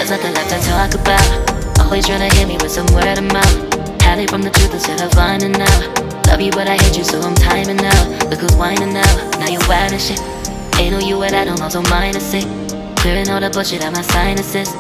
There's nothing left to talk about. Always trying to hit me with some word of mouth. Hiding from the truth instead of finding out. Love you but I hate you so I'm timing out. Look who's whining now, now you're wild and shit. Ain't no you at I don't also mind a sick. Clearing all the bullshit out my sinuses.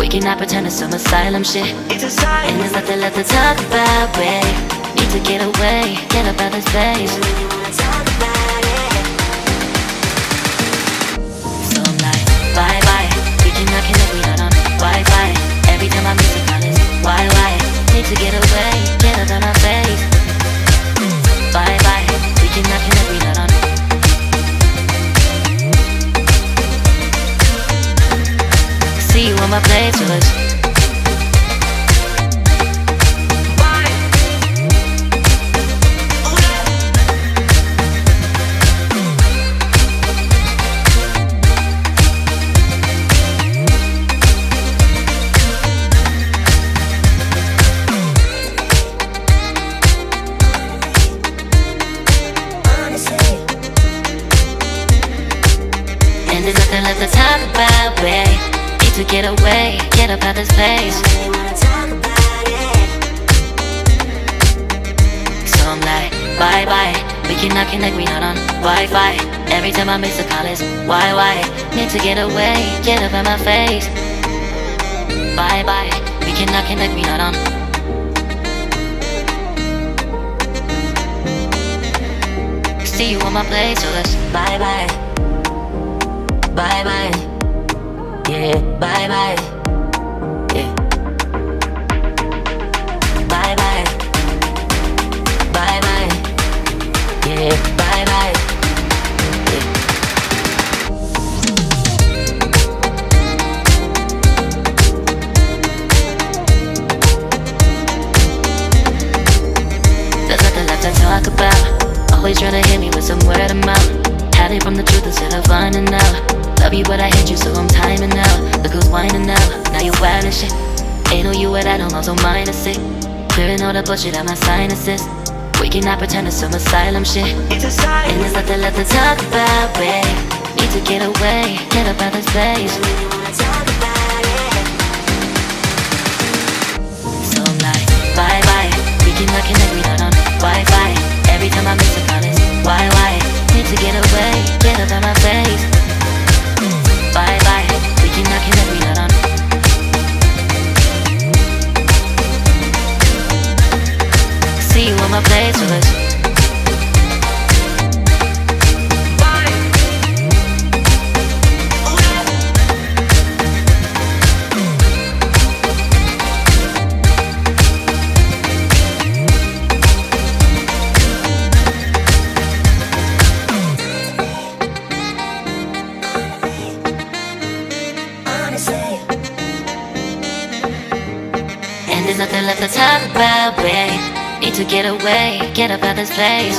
We cannot pretend it's some asylum shit. And there's nothing left to talk about, babe. Need to get away, get up out this place. So I'm like, bye bye. We cannot connect, we not on Wi-Fi. Every time I miss a call it's why? Need to get away, get up out my face. Bye bye. We cannot connect, we not on. See you on my playlist. And there's nothing left to talk about, babe. To get away, get up out this place. So I'm like, bye bye. We cannot connect, we not on Wi-Fi. Every time I miss a call it's why? Need to get away, get up out my face. Bye bye. We cannot connect, we not on. See you on my place, so let's bye bye. Bye bye. Yeah, bye bye. Yeah. Bye bye. Bye bye. Yeah, bye bye. Yeah. There's nothing left to talk about. Always trying to hit me with some word of mouth. Hiding from the truth instead of finding out. Love you but I hate you so I'm timing out. Look who's whining now, now you're wild and shit. Ain't no you at I don't also mind a sick. Clearing all the bullshit out my sinuses. We cannot pretend it's some asylum shit. And there's nothing left to talk about, babe. Need to get away, get up out this place. So I'm like, bye bye. We cannot connect, we not on Wi-Fi. Every time I miss a call it's why? Need to get away, get up out my face. Bye bye, we cannot connect, we not on. See you on my playlist. And there's nothing left to talk about, babe. Need to get away, get up out this place.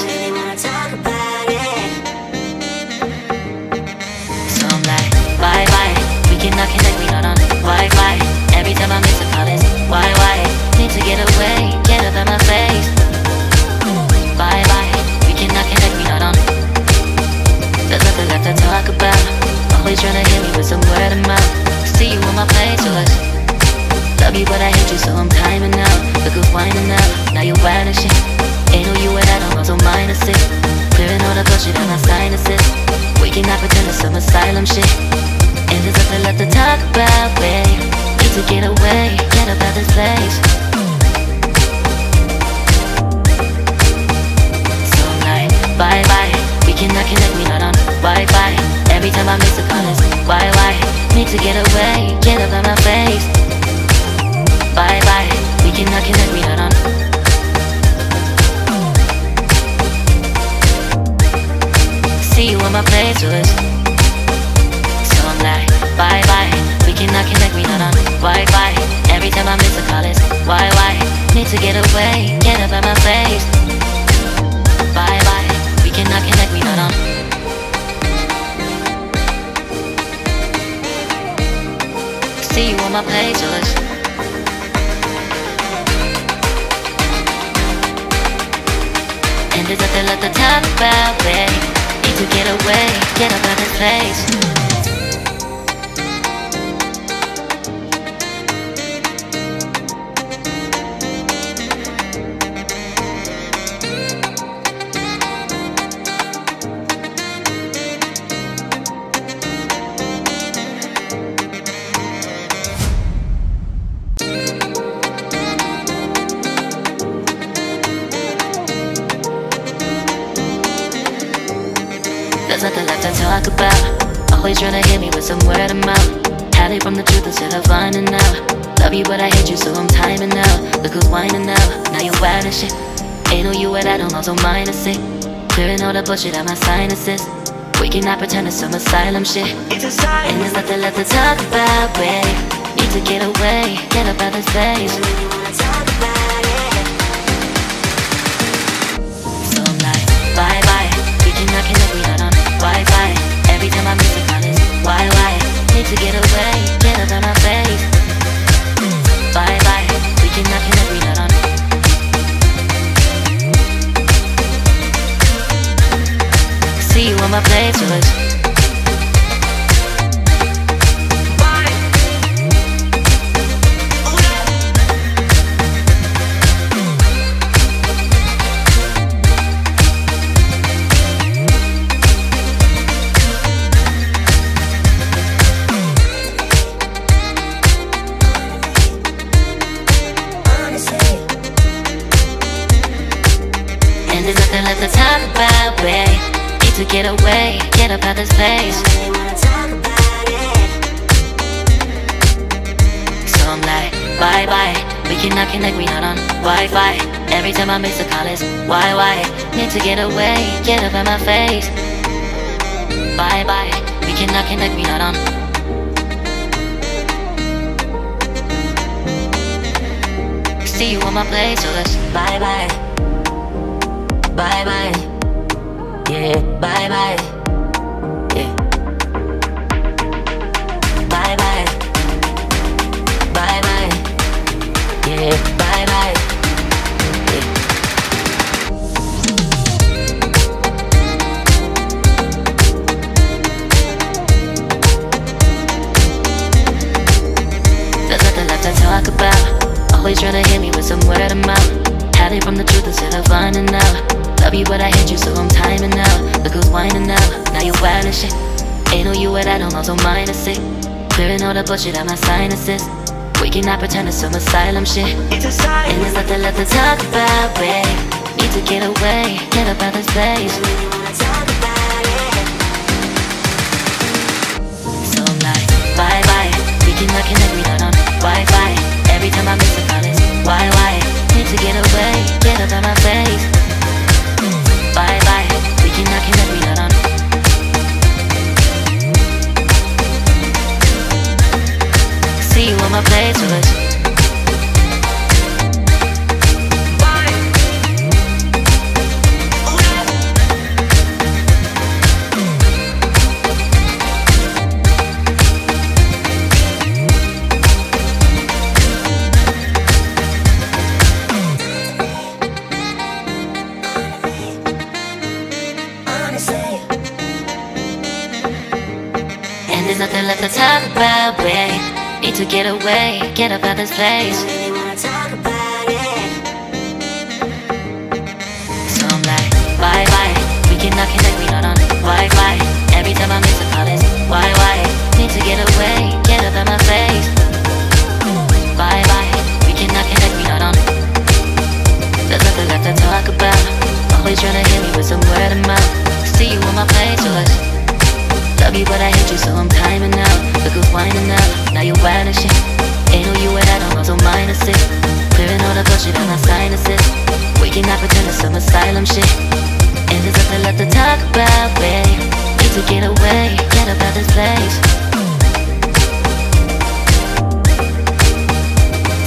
So I'm like, bye bye. We cannot connect, we not on Wi-Fi. Every time I miss a call it's why? Need to get away, get up out my face. Bye bye. We cannot connect, we not on. There's nothing left to talk about. Always trying to hit me with some word of mouth. See you on my playlist. Love you but I hate you so I'm timing out. Look who's whining now, now you're wild and shit. Ain't no you at I don't also mind a sick. Clearing all the bullshit out my sinuses. We cannot pretend it's some asylum shit. And there's nothing left to talk about, babe. Need to get away, get up out this place. So I'm like, bye bye. We cannot connect, we not on Wi-Fi. Every time I miss a call it's why? Need to get away, get up out my face. Bye bye, we cannot connect, we not on. See you on my playlist. So I'm like, bye bye. We cannot connect, we not on Wi-Fi. Every time I miss a call it's why? Need to get away, get up out my face. Bye bye, we cannot connect, we not on. See you on my playlist. And there's nothing left to talk about, babe. Need to get away, get up out this place. nothing left to talk about. Always trying to hit me with some word of mouth. Hide it from the truth instead of finding out. Love you but I hate you so I'm timing out. Look who's whining now, now you're wild and shit. Ain't no you at I don't know, so mine is sick. Clearing all the bullshit out my sinuses. We cannot pretend it's some asylum shit. And there's nothing left to talk about, babe. Need to get away, get up out this place. So I'm like, bye bye. We cannot connect, we not on Wi-Fi. Every time I miss a call it's why? Need to get away, get up out my face. Bye bye. We cannot connect, we not on. See you on my playlist. And there's nothing left to talk about, babe. To get away, get up out this place. So I'm like, bye bye. We cannot connect, we not on Wi-Fi. Every time I miss a call it's why? Need to get away, get up out my face. Bye bye. We cannot connect, we not on. See you on my place, so let's bye bye. Bye bye. Yeah, bye bye. Yeah. Bye bye. Bye bye. Yeah, bye bye. Yeah. There's nothing left to talk about. Always trying to hit me with some word of mouth. Hide it from the truth instead of finding out. Love you but I hate you so I'm timing out. Look who's whining now, now you're wild and shit. Ain't no you at I don't know, so mine is sick. Clearing all the bullshit out my sinuses. We cannot pretend it's some asylum shit. And there's nothing left to talk about, babe. Need to get away, get up out this place. So I'm like, bye bye. We cannot connect, we not on Wi-Fi. Every time I miss a call it's why? Need to get away, get up out my face. Bye bye, we cannot connect, we not on. See you on my playlist. There's nothing left to talk about, babe. Need to get away, get up out this place. So I'm like, bye bye. We cannot connect, we not on Wi-Fi. Every time I miss a call it's why? Need to get away, get up out my face. Bye bye. We cannot connect, we not on. There's nothing left to talk about. Always trying to hit me with some word of mouth. See you on my playlist. Love you but I hate you so I'm timing out. Look who's whining now, now you're wild and shit. Ain't no you at I don't know, so mine is sick. Clearing all the bullshit out my sinuses. We cannot pretend it's some asylum shit. And there's nothing left to talk about, babe. Need to get away, get up out this place.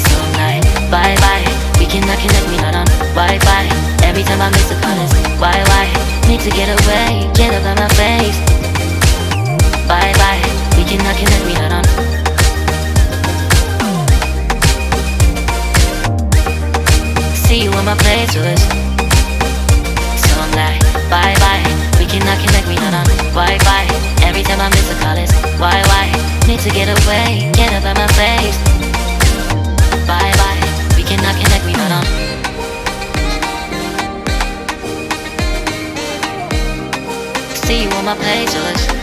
So I'm like, bye bye. We cannot connect, we not on Wi-Fi. Every time I miss a call it's why? Need to get away, get up out my face. Bye bye, we cannot connect, we not on. See you on my playlist. So I'm like, bye bye. We cannot connect, we not on Wi-Fi. Every time I miss a call it's why? Need to get away, get up out my face. Bye bye, we cannot connect, we not on. See you on my playlist.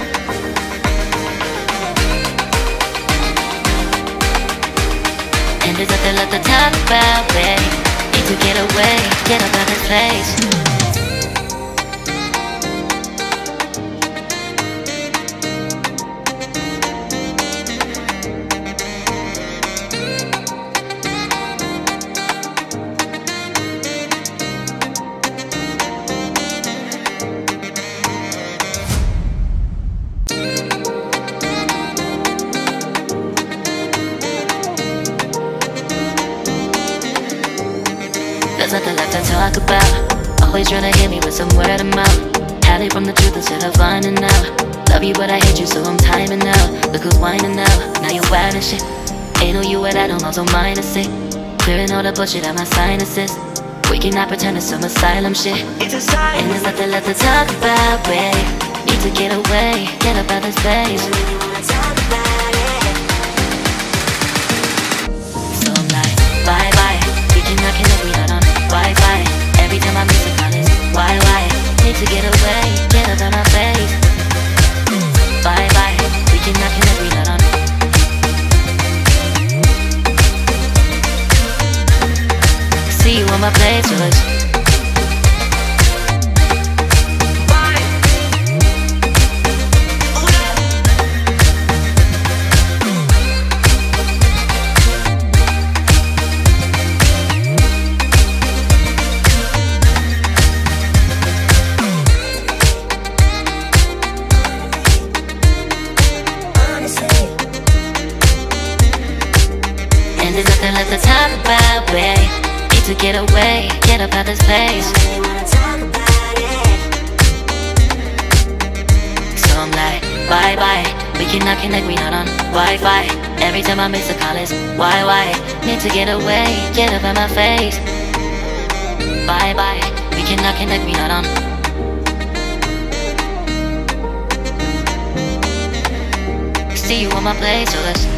And there's nothing left to talk about, babe. Need to get away, get up out this place. Always trying to hit me with some word of mouth. Hide it from the truth instead of finding out. Love you but I hate you so I'm timing out. Look who's whining now, now you're wild and shit. Ain't no you at I don't also mind is sick. Clearing all the bullshit out my sinuses. We cannot pretend it's some asylum shit. And there's nothing left to talk about, babe. Need to get away, get up out this place. So I'm like, bye bye. We cannot connect, we not on Wi-Fi. Every time I miss a call it's why? Need to get away, get up out my face. Bye bye. We cannot connect, we not on. See you on my playlist. And there's nothing left to talk about, babe. Need to get away, get up out this place. So I'm like, bye bye. We cannot connect, we not on Wi-Fi. Every time I miss a call it's why? Need to get away, get up out my face. Bye bye. We cannot connect, we not on. See you on my playlist.